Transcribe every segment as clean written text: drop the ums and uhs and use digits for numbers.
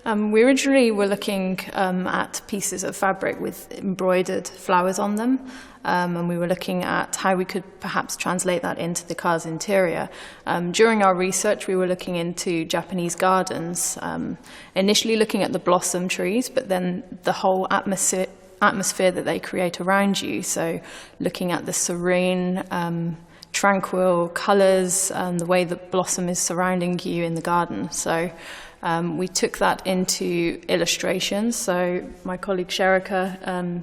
We originally were looking at pieces of fabric with embroidered flowers on them, and we were looking at how we could perhaps translate that into the car's interior. During our research, we were looking into Japanese gardens, initially looking at the blossom trees, but then the whole atmosphere that they create around you. So looking at the serene, tranquil colours, the way the blossom is surrounding you in the garden. So we took that into illustrations. So my colleague Cherica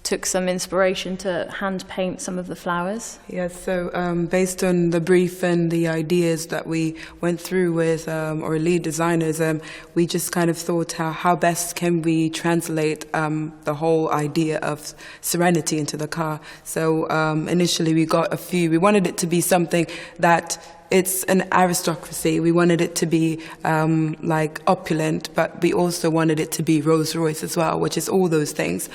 took some inspiration to hand paint some of the flowers. Yes, so based on the brief and the ideas that we went through with our lead designers, we just kind of thought how best can we translate the whole idea of serenity into the car. So initially we wanted it to be something that it's an aristocracy. We wanted it to be like opulent, but we also wanted it to be Rolls-Royce as well, which is all those things.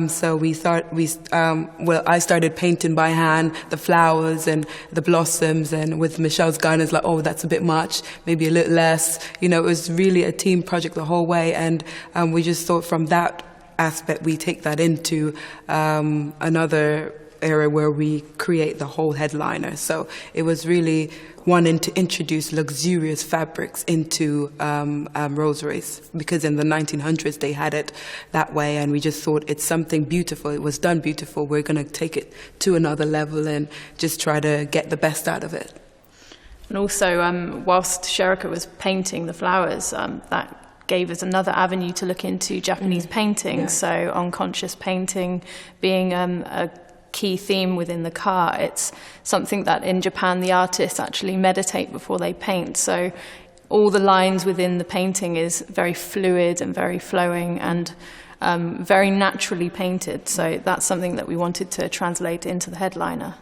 So I started painting by hand the flowers and the blossoms, and with Michelle's guidance, like, oh, that's a bit much, maybe a little less. You know, it was really a team project the whole way, and we just thought from that aspect we take that into another area where we create the whole headliner. So it was really wanting to introduce luxurious fabrics into Rolls-Royce, because in the 1900s they had it that way, and we just thought it's something beautiful. It was done beautiful. We're going to take it to another level and just try to get the best out of it. And also, whilst Cherica was painting the flowers, that gave us another avenue to look into Japanese painting. Yeah. So unconscious painting being a key theme within the car. It's something that in Japan the artists actually meditate before they paint. So all the lines within the painting is very fluid and very flowing and very naturally painted. So that's something that we wanted to translate into the headliner.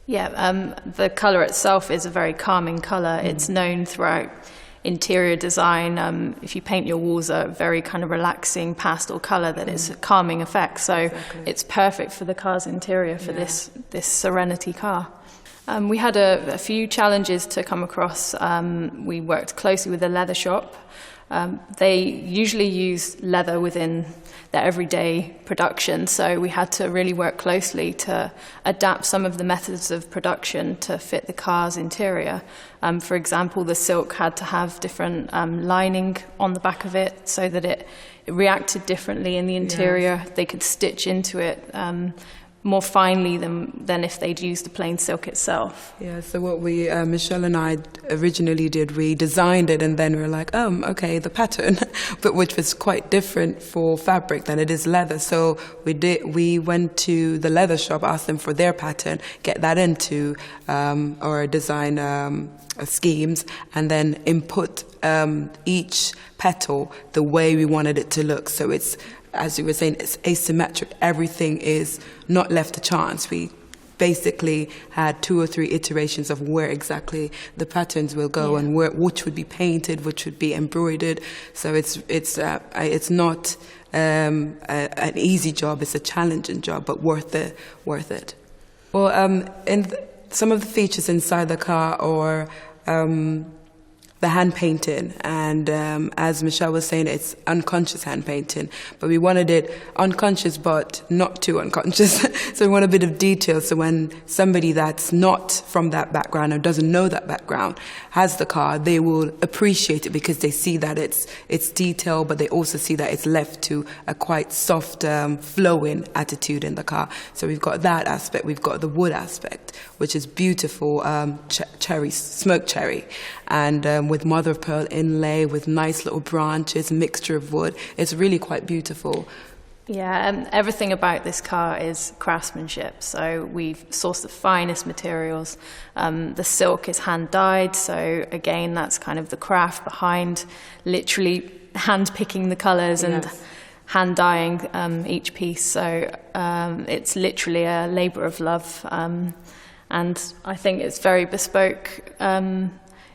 Yeah, the colour itself is a very calming colour. It's known throughout interior design. If you paint your walls a very kind of relaxing pastel colour, that it's a calming effect. So exactly. It's perfect for the car's interior for this Serenity car. We had a few challenges to come across. We worked closely with the leather shop. They usually use leather within their everyday production, so we had to really work closely to adapt some of the methods of production to fit the car's interior. For example, the silk had to have different lining on the back of it so that it reacted differently in the interior. Yes. They could stitch into it more finely than if they'd used the plain silk itself. Yeah, so what we, Michelle and I originally did, we designed it and then we were like, okay, the pattern, but which was quite different for fabric than it is leather. So we went to the leather shop, asked them for their pattern, get that into our design schemes, and then input each petal the way we wanted it to look. So it's, as you were saying, it's asymmetric. Everything is not left to chance. We basically had 2 or 3 iterations of where exactly the patterns will go, and which would be painted, which would be embroidered. So it's not an easy job. It's a challenging job, but worth it. Well, some of the features inside the car are the hand painting, and as Michelle was saying, it's unconscious hand painting, but we wanted it unconscious but not too unconscious. So we want a bit of detail, so when somebody that's not from that background or doesn't know that background has the car, they will appreciate it because they see that it's detailed, but they also see that it's left to a quite soft flowing attitude in the car. So we've got that aspect. We've got the wood aspect, which is beautiful smoked cherry, and with mother of pearl inlay with nice little branches, mixture of wood. It's really quite beautiful. Yeah, everything about this car is craftsmanship. So we've sourced the finest materials. The silk is hand dyed, so again, that's kind of the craft behind literally hand picking the colours and hand dyeing each piece. So it's literally a labour of love, and I think it's very bespoke.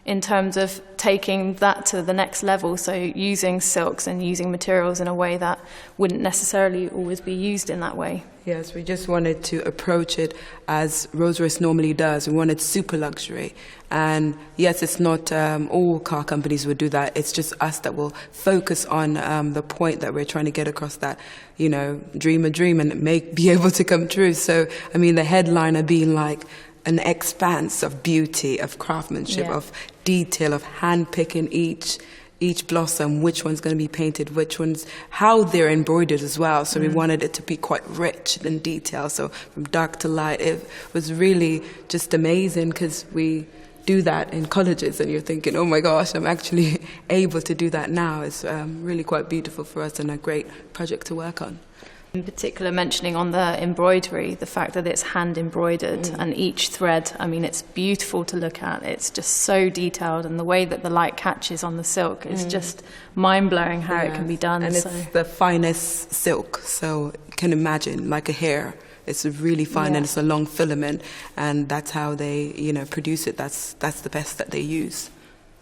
in terms of taking that to the next level, so using silks and using materials in a way that wouldn't necessarily always be used in that way. Yes, we just wanted to approach it as Rolls-Royce normally does. We wanted super luxury. And yes, it's not all car companies would do that. It's just us that will focus on the point that we're trying to get across, that, you know, dream a dream and be able to come true. So, I mean, the headliner being like an expanse of beauty, of craftsmanship, of detail, of hand-picking each blossom, which one's going to be painted, which one's, how they're embroidered as well. So we wanted it to be quite rich in detail. So from dark to light, it was really just amazing, because we do that in colleges and you're thinking, oh my gosh, I'm actually able to do that now. It's really quite beautiful for us and a great project to work on. In particular, mentioning on the embroidery, the fact that it's hand embroidered and each thread, I mean, it's beautiful to look at. It's just so detailed, and the way that the light catches on the silk is just mind-blowing how it can be done. And it's the finest silk, so you can imagine, like a hair. It's really fine and it's a long filament, and that's how they, you know, produce it. That's the best that they use.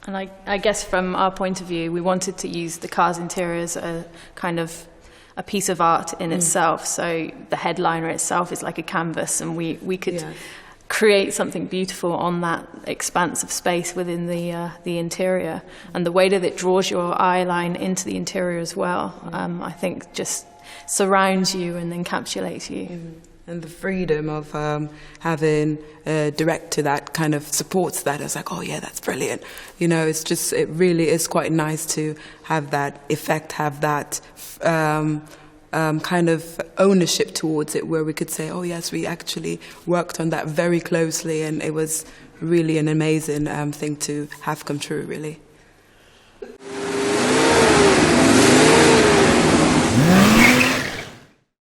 And I guess from our point of view, we wanted to use the car's interior as a kind of a piece of art in itself. So the headliner itself is like a canvas, and we could create something beautiful on that expanse of space within the interior. And the way that it draws your eye line into the interior as well, I think just surrounds you and encapsulates you. And the freedom of having a director that kind of supports that. It's like, oh yeah, that's brilliant. You know, it's just, it really is quite nice to have that effect, have that kind of ownership towards it, where we could say, oh yes, we actually worked on that very closely, and it was really an amazing thing to have come true, really.